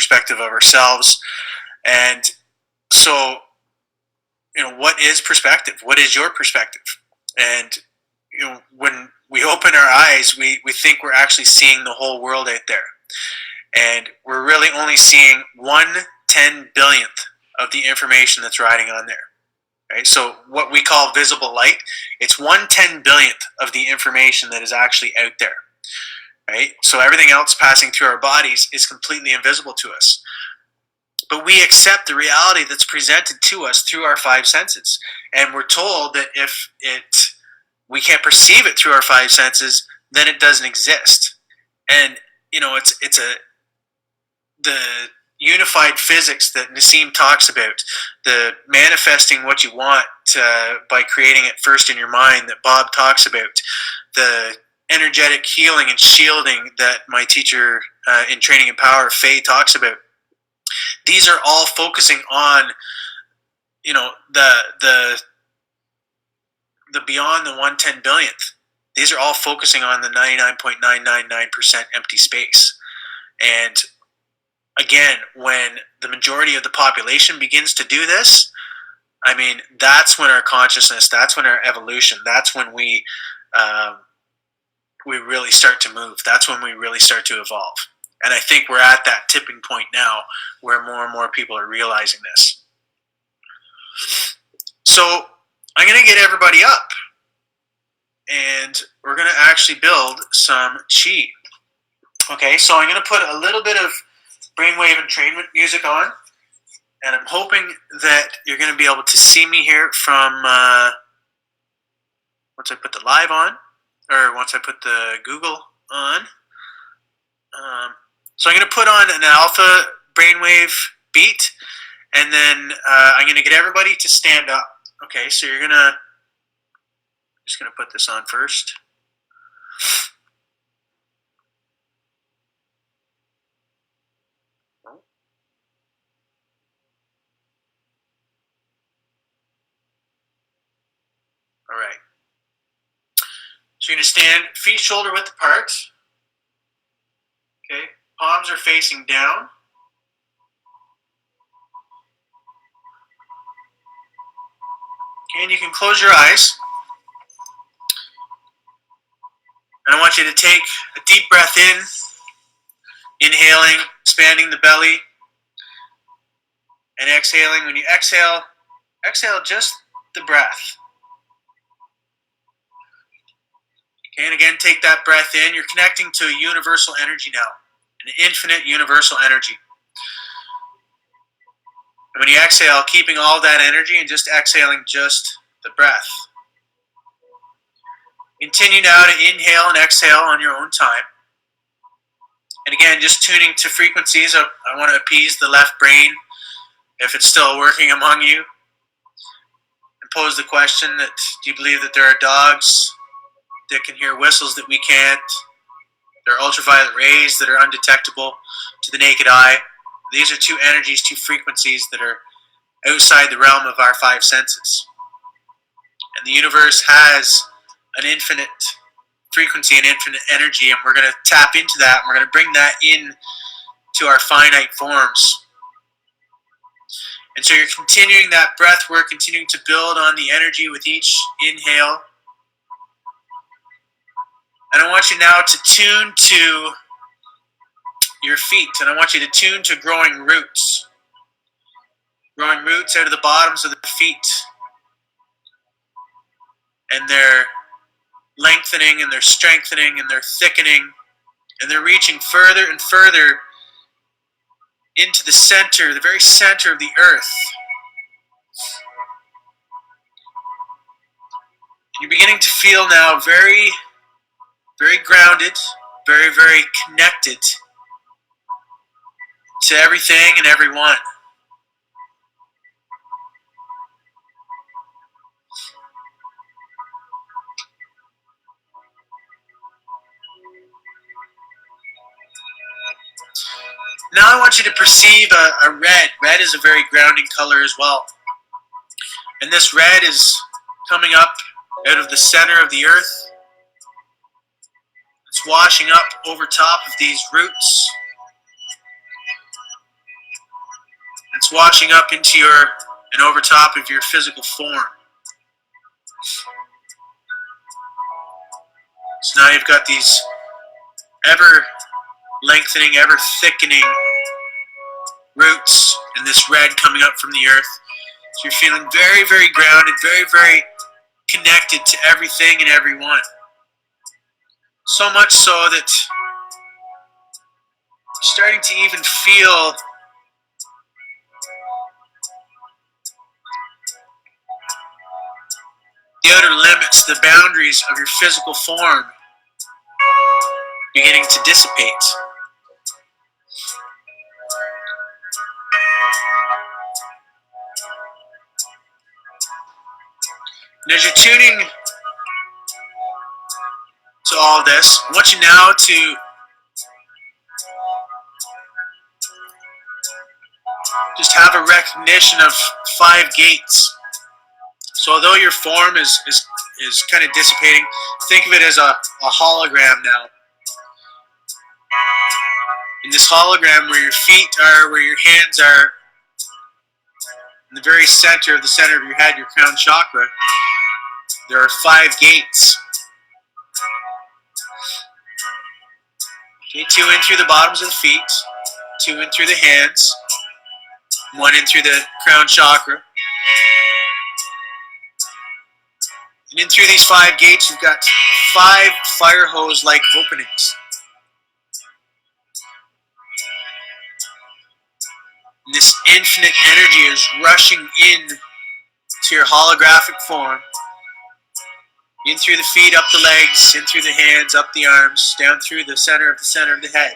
perspective of ourselves. And so, what is perspective? What is your perspective? And when we open our eyes, we think we're actually seeing the whole world out there, and we're really only seeing 1/10 billionth of the information that's riding on there. Right? So what we call visible light, it's 1/10 billionth of the information that is actually out there. Right? So everything else passing through our bodies is completely invisible to us. But we accept the reality that's presented to us through our five senses. And we're told that if we can't perceive it through our five senses, then it doesn't exist. And it's the unified physics that Nassim talks about, the manifesting what you want by creating it first in your mind that Bob talks about, the energetic healing and shielding that my teacher in Training and Power, Faye, talks about. These are all focusing on, the beyond the 1/10 billionth. These are all focusing on the 99.999% empty space. And again, when the majority of the population begins to do this, that's when our consciousness, that's when our evolution, that's when we really start to move. That's when we really start to evolve. And I think we're at that tipping point now where more and more people are realizing this. So I'm going to get everybody up, and we're going to actually build some chi. Okay, so I'm going to put a little bit of Brainwave Entrainment music on, and I'm hoping that you're going to be able to see me here from once I put the live on, or once I put the Google on. So I'm going to put on an alpha Brainwave beat, and then I'm going to get everybody to stand up. Okay, so just going to put this on first. All right. So you're going to stand feet shoulder width apart. Okay, palms are facing down. Okay, and you can close your eyes. And I want you to take a deep breath in, inhaling, expanding the belly, and exhaling. When you exhale just the breath. Okay, and again, take that breath in. You're connecting to a universal energy now, an infinite universal energy. And when you exhale, keeping all that energy and just exhaling just the breath. Continue now to inhale and exhale on your own time. And again, just tuning to frequencies. I want to appease the left brain if it's still working among you. And pose the question that, do you believe that there are dogs that can hear whistles that we can't? There are ultraviolet rays that are undetectable to the naked eye. These are two energies, two frequencies that are outside the realm of our five senses. And the universe has an infinite frequency and infinite energy, and we're going to tap into that, and we're going to bring that in to our finite forms. And so you're continuing that breath work, continuing to build on the energy with each inhale. And I want you now to tune to your feet, and I want you to tune to growing roots. Growing roots out of the bottoms of the feet. And they're lengthening, and they're strengthening, and they're thickening, and they're reaching further and further into the center, the very center of the earth. You're beginning to feel now very, very grounded, very, very connected to everything and everyone. Now I want you to perceive a red. Red is a very grounding color as well. And this red is coming up out of the center of the earth. It's washing up over top of these roots. squashing up into your and over top of your physical form. So now you've got these ever lengthening, ever thickening roots and this red coming up from the earth. So you're feeling very, very grounded, very, very connected to everything and everyone. So much so that you're starting to even feel the outer limits, the boundaries of your physical form beginning to dissipate. And as you're tuning to all this, I want you now to just have a recognition of 5 gates. So although your form is kind of dissipating, think of it as a hologram now. In this hologram, where your feet are, where your hands are, in the very center of your head, your crown chakra, there are 5 gates. Okay, 2 in through the bottoms of the feet, 2 in through the hands, 1 in through the crown chakra. And in through these 5 gates, you've got 5 fire hose-like openings. And this infinite energy is rushing in to your holographic form. In through the feet, up the legs, in through the hands, up the arms, down through the center of the head.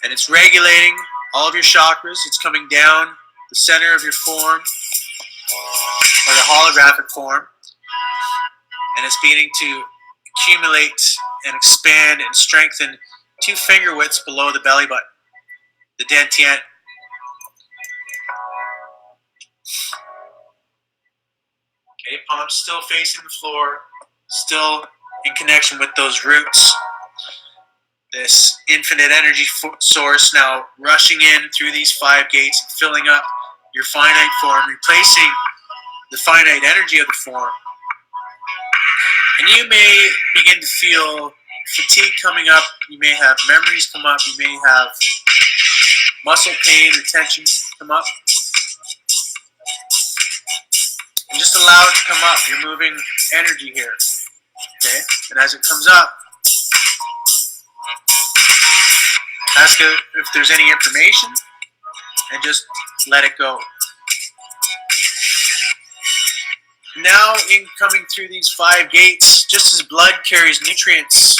And it's regulating all of your chakras. It's coming down the center of your form, or the holographic form. And it's beginning to accumulate and expand and strengthen 2 finger widths below the belly button, the dantian. Okay, palms still facing the floor, still in connection with those roots. This infinite energy source now rushing in through these 5 gates and filling up your finite form, replacing the finite energy of the form. And you may begin to feel fatigue coming up. You may have memories come up. You may have muscle pain or tension come up. And just allow it to come up. You're moving energy here. Okay? And as it comes up, ask if there's any information and just let it go. Now, in coming through these 5 gates, just as blood carries nutrients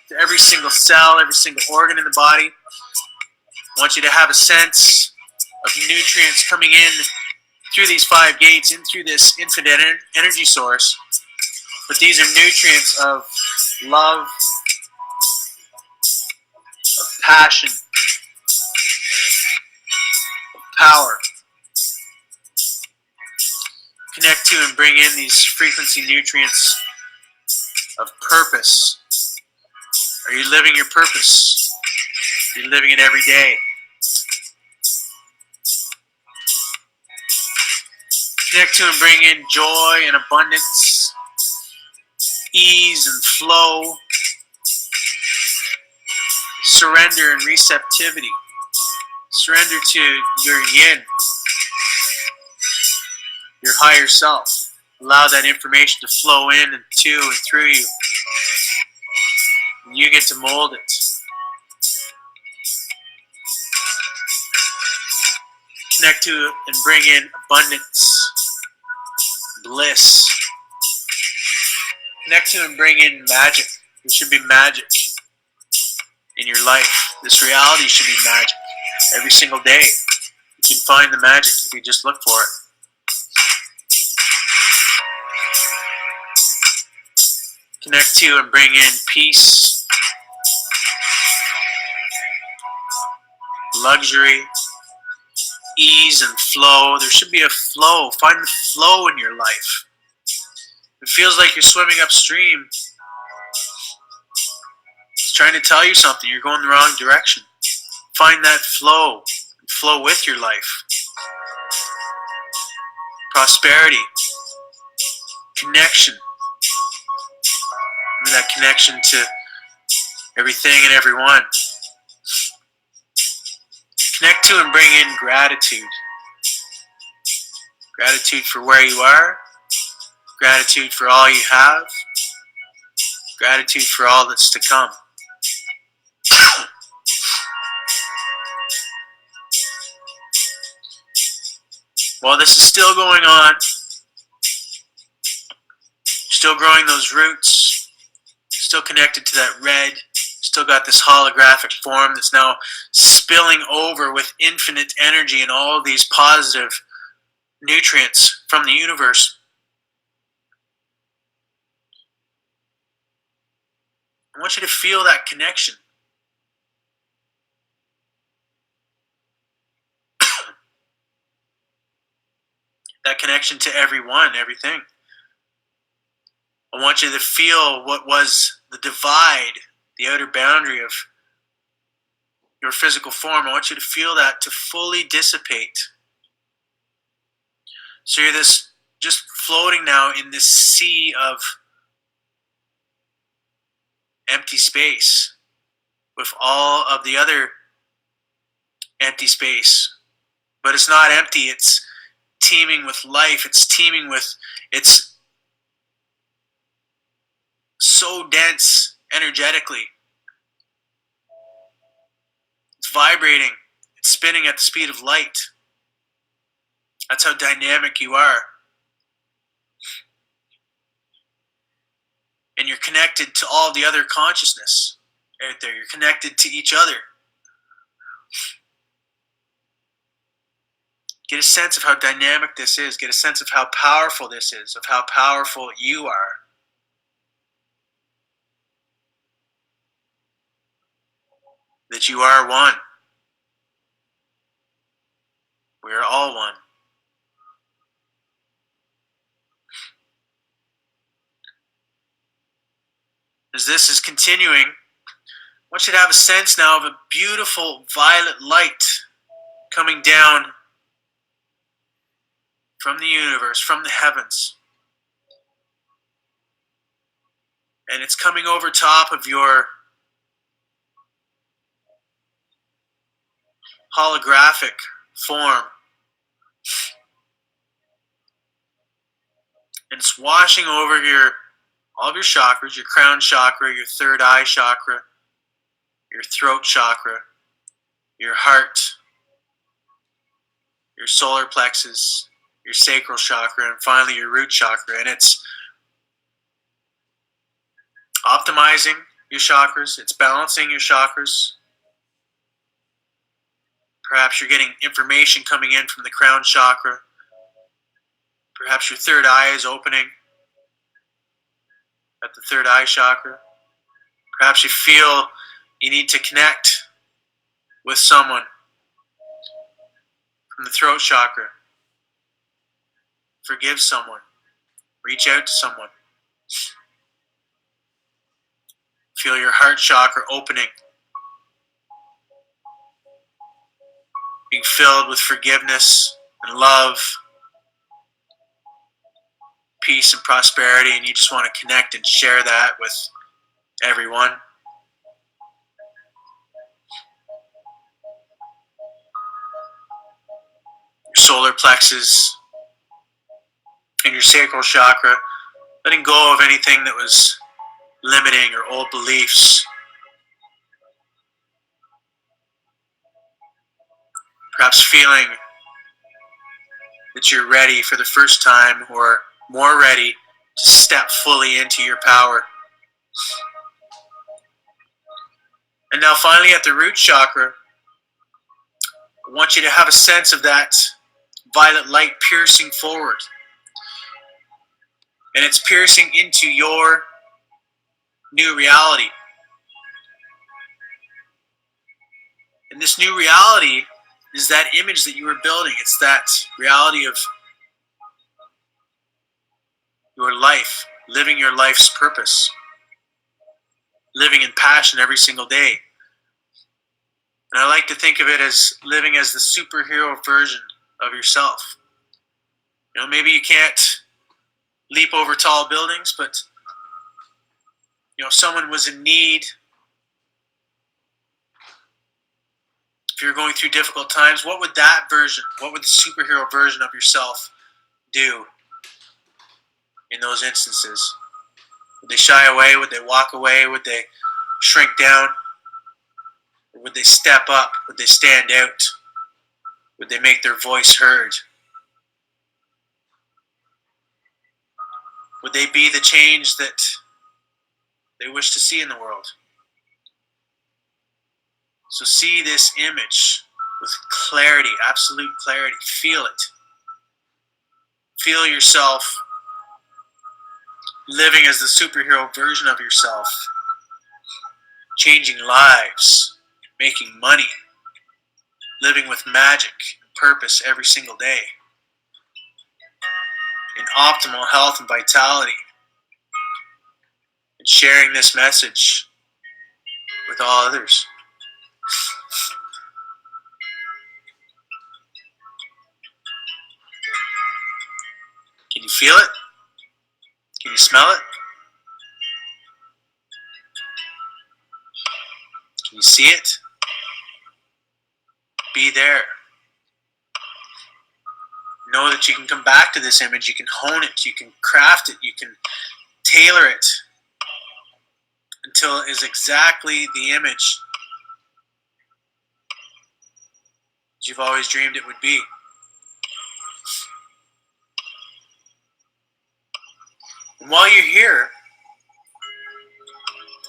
to every single cell, every single organ in the body, I want you to have a sense of nutrients coming in through these 5 gates, in through this infinite energy source. But these are nutrients of love, of passion, of power. Connect to and bring in these frequency nutrients of purpose. Are you living your purpose? Are you living it every day? Connect to and bring in joy and abundance, ease and flow, surrender and receptivity. Surrender to your yin, your higher self. Allow that information to flow in and to and through you. And you get to mold it. Connect to and bring in abundance, bliss. Connect to and bring in magic. There should be magic in your life. This reality should be magic. Every single day, you can find the magic if you just look for it. Connect to and bring in peace, luxury, ease and flow. There should be a flow. Find the flow in your life. It feels like you're swimming upstream. It's trying to tell you something. You're going the wrong direction. Find that flow. flow with your life. Prosperity, connection, that connection to everything and everyone. Connect to and bring in gratitude. Gratitude for where you are. Gratitude for all you have. Gratitude for all that's to come. While this is still going on, still growing those roots, still connected to that red, still got this holographic form that's now spilling over with infinite energy and all of these positive nutrients from the universe. I want you to feel that connection. That connection to everyone, everything. I want you to feel what was the divide, the outer boundary of your physical form. I want you to feel that to fully dissipate. So you're this just floating now in this sea of empty space with all of the other empty space. But it's not empty, it's teeming with life, it's teeming with, it's so dense energetically. It's vibrating, it's spinning at the speed of light. That's how dynamic you are. And you're connected to all the other consciousness out there. You're connected to each other. Get a sense of how dynamic this is. Get a sense of how powerful this is, of how powerful you are. That you are one. We are all one. As this is continuing, I want you to have a sense now of a beautiful violet light coming down from the universe, from the heavens. And it's coming over top of your holographic form. And it's washing over all of your chakras, your crown chakra, your third eye chakra, your throat chakra, your heart, your solar plexus, your sacral chakra, and finally your root chakra. And it's optimizing your chakras, it's balancing your chakras. Perhaps you're getting information coming in from the crown chakra. Perhaps your third eye is opening at the third eye chakra. Perhaps you feel you need to connect with someone from the throat chakra. Forgive someone. Reach out to someone. Feel your heart chakra opening. Being filled with forgiveness and love, peace and prosperity, and you just want to connect and share that with everyone. Your solar plexus and your sacral chakra, letting go of anything that was limiting or old beliefs. Perhaps feeling that you're ready for the first time or more ready to step fully into your power. And now finally at the root chakra, I want you to have a sense of that violet light piercing forward. And it's piercing into your new reality. And this new reality is that image that you were building. It's that reality of your life, living your life's purpose, living in passion every single day. And I like to think of it as living as the superhero version of yourself. Maybe you can't leap over tall buildings, but if someone was in need, if you're going through difficult times, what would the superhero version of yourself do in those instances? Would they shy away? Would they walk away? Would they shrink down? Or would they step up? Would they stand out? Would they make their voice heard? Would they be the change that they wish to see in the world? So see this image with clarity, absolute clarity. Feel it. Feel yourself living as the superhero version of yourself, changing lives, making money, living with magic and purpose every single day, in optimal health and vitality, and sharing this message with all others. Can you feel it? Can you smell it? Can you see it? Be there. Know that you can come back to this image, you can hone it, you can craft it, you can tailor it until it is exactly the image you've always dreamed it would be. And while you're here,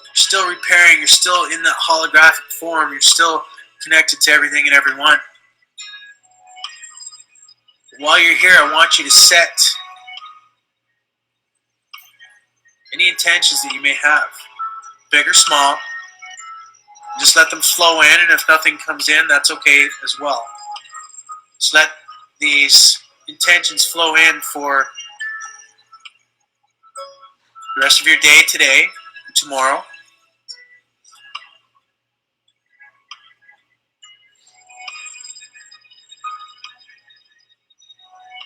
you're still repairing, you're still in that holographic form, you're still connected to everything and everyone. While you're here, I want you to set any intentions that you may have, big or small. Just let them flow in, and if nothing comes in, that's okay as well. Just let these intentions flow in for the rest of your day today and tomorrow.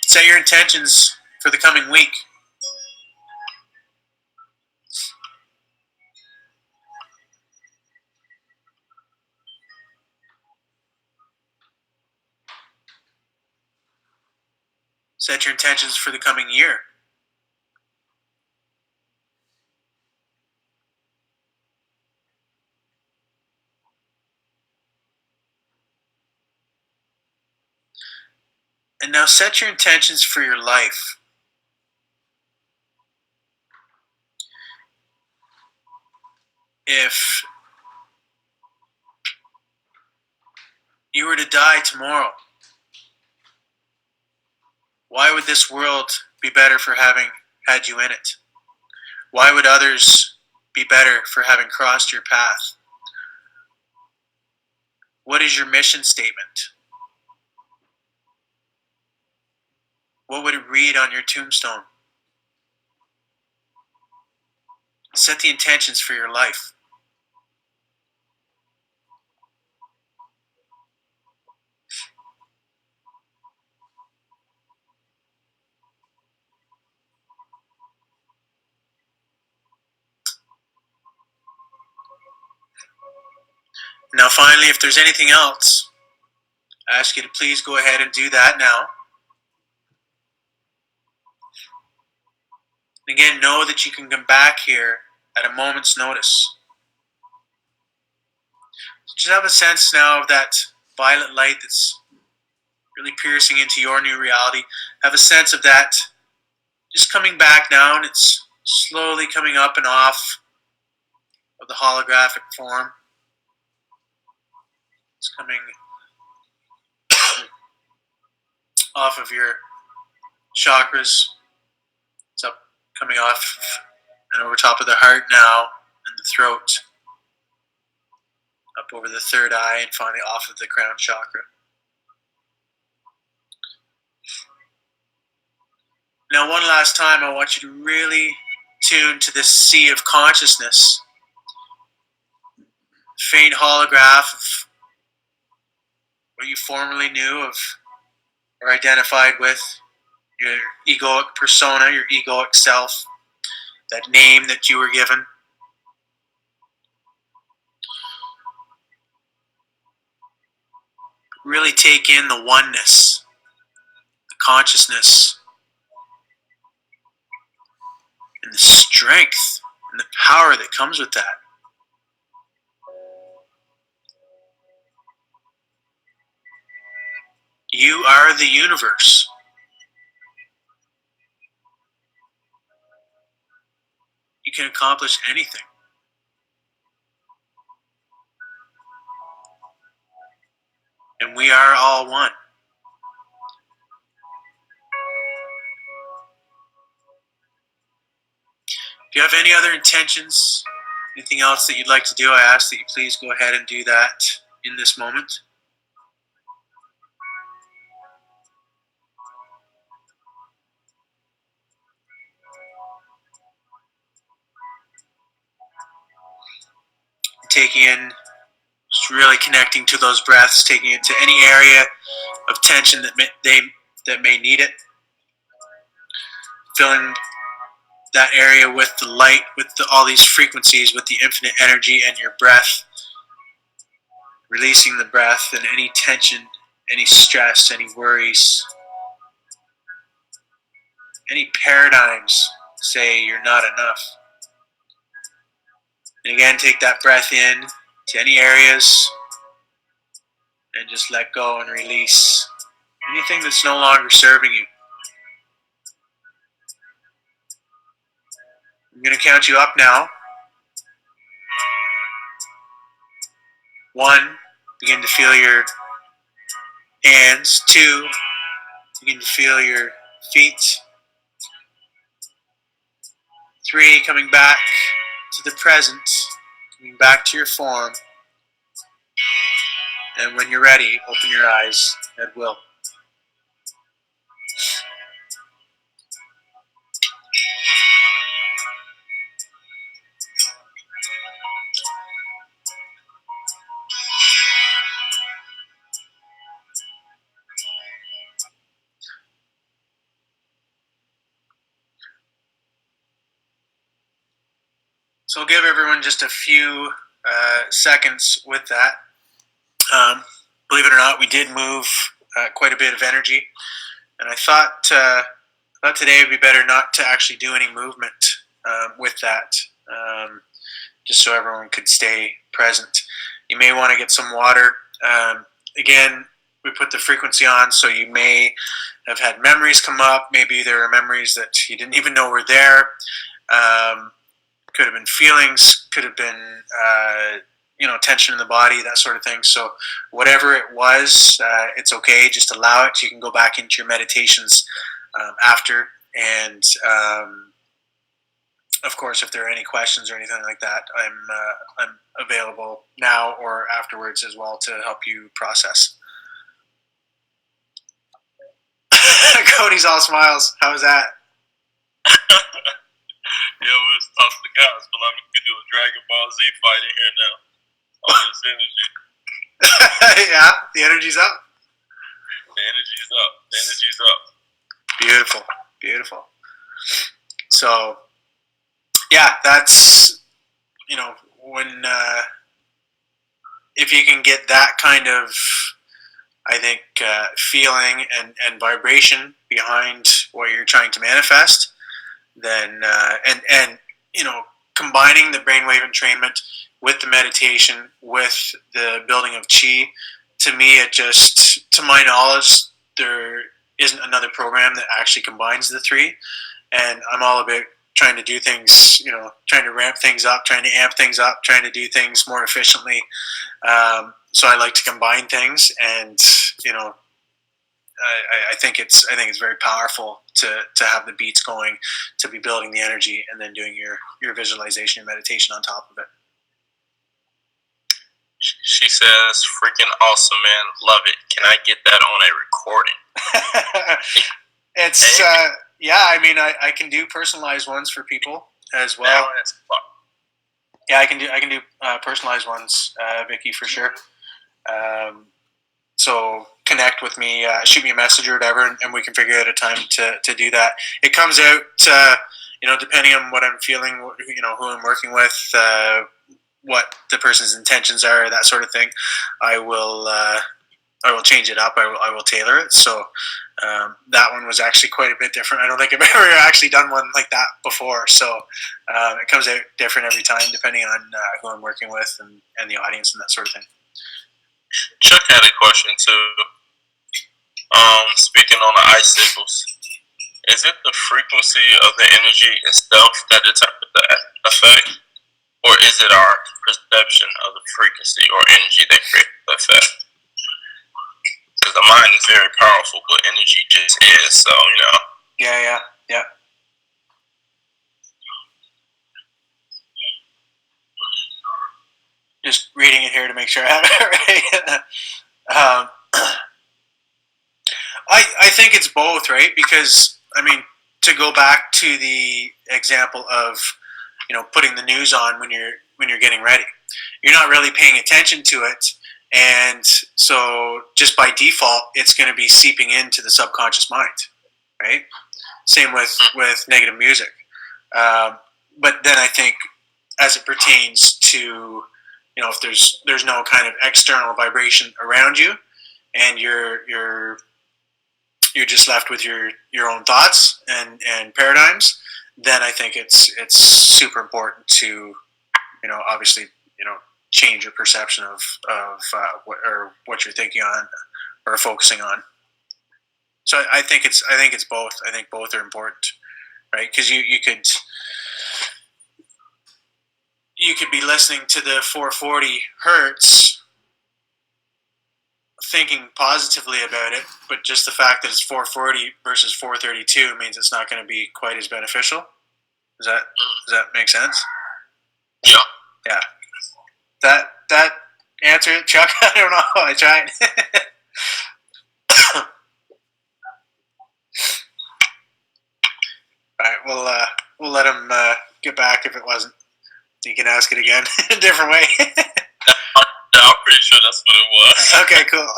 Set your intentions for the coming week. Set your intentions for the coming year. And now set your intentions for your life. If you were to die tomorrow, why would this world be better for having had you in it? Why would others be better for having crossed your path? What is your mission statement? What would it read on your tombstone? Set the intentions for your life. Now finally, if there's anything else, I ask you to please go ahead and do that now. And again, know that you can come back here at a moment's notice. Just have a sense now of that violet light that's really piercing into your new reality. Have a sense of that just coming back now, and it's slowly coming up and off of the holographic form. It's coming off of your chakras. It's up, coming off and over top of the heart now, and the throat, up over the third eye, and finally off of the crown chakra. Now, one last time, I want you to really tune to this sea of consciousness, faint holograph of what you formerly knew of or identified with, your egoic persona, your egoic self, that name that you were given. Really take in the oneness, the consciousness, and the strength and the power that comes with that. You are the universe. You can accomplish anything. And we are all one. If you have any other intentions, anything else that you'd like to do, I ask that you please go ahead and do that in this moment. Taking in, just really connecting to those breaths, taking it to any area of tension that may need it. Filling that area with the light, with all these frequencies, with the infinite energy and your breath. Releasing the breath and any tension, any stress, any worries, any paradigms say you're not enough. And again, take that breath in to any areas and just let go and release anything that's no longer serving you. I'm going to count you up now. 1, begin to feel your hands. 2, begin to feel your feet. 3, coming back to the present, coming back to your form. And when you're ready, open your eyes at will. So I'll give everyone just a few seconds with that. Believe it or not, we did move quite a bit of energy, and I thought today would be better not to actually do any movement with that, just so everyone could stay present. You may want to get some water. Again, we put the frequency on, so you may have had memories come up. Maybe there are memories that you didn't even know were there. Could have been feelings, could have been tension in the body, that sort of thing. So whatever it was, it's okay. Just allow it. You can go back into your meditations after. And of course, if there are any questions or anything like that, I'm available now or afterwards as well to help you process. Cody's all smiles. How was that? Yeah, we was tough the guys, but we could do a Dragon Ball Z fight in here now. All this energy. Yeah, the energy's up. The energy's up. The energy's up. Beautiful. Beautiful. So, yeah, that's, when, if you can get that kind of, I think, feeling and vibration behind what you're trying to manifest, then and combining the brainwave entrainment with the meditation, with the building of chi, to me, it just, to my knowledge, there isn't another program that actually combines the three. And I'm all about trying to do things, trying to ramp things up, trying to amp things up, trying to do things more efficiently. So I like to combine things, and I think it's very powerful to have the beats going, to be building the energy, and then doing your visualization and meditation on top of it. She says, "Freaking awesome, man! Love it. Can I get that on a recording?" It's yeah. I mean, I can do personalized ones for people as well. Yeah, I can do personalized ones, Vicky, for sure. So connect with me, shoot me a message or whatever, and we can figure out a time to do that. It comes out, depending on what I'm feeling, who I'm working with, what the person's intentions are, that sort of thing. I will change it up. I will tailor it. So that one was actually quite a bit different. I don't think I've ever actually done one like that before. So it comes out different every time, depending on who I'm working with and the audience and that sort of thing. Chuck had a question too. Speaking on the eye signals, is it the frequency of the energy itself that determines the effect, or is it our perception of the frequency or energy that creates the effect? Because the mind is very powerful, but energy just is. So Yeah. Just reading it here to make sure I have it right. I think it's both, right? Because to go back to the example of putting the news on when you're getting ready, you're not really paying attention to it, and so just by default, it's going to be seeping into the subconscious mind, right? Same with negative music, but then I think as it pertains to if there's no kind of external vibration around you, and you're just left with your own thoughts and paradigms, then I think it's super important to obviously change your perception of what you're thinking on or focusing on. So I think it's both. I think both are important, right? Because you could be listening to the 440 hertz, thinking positively about it, but just the fact that it's 440 versus 432 means it's not going to be quite as beneficial. Does that make sense? Yeah. Yeah. That answer it, Chuck? I don't know. I tried. All right, we'll let him get back if it wasn't. You can ask it again in a different way. I'm pretty sure that's what it was. Okay, cool.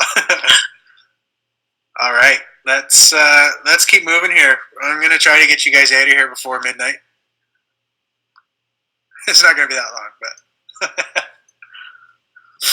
All right, let's keep moving here. I'm gonna try to get you guys out of here before midnight. It's not gonna be that long, but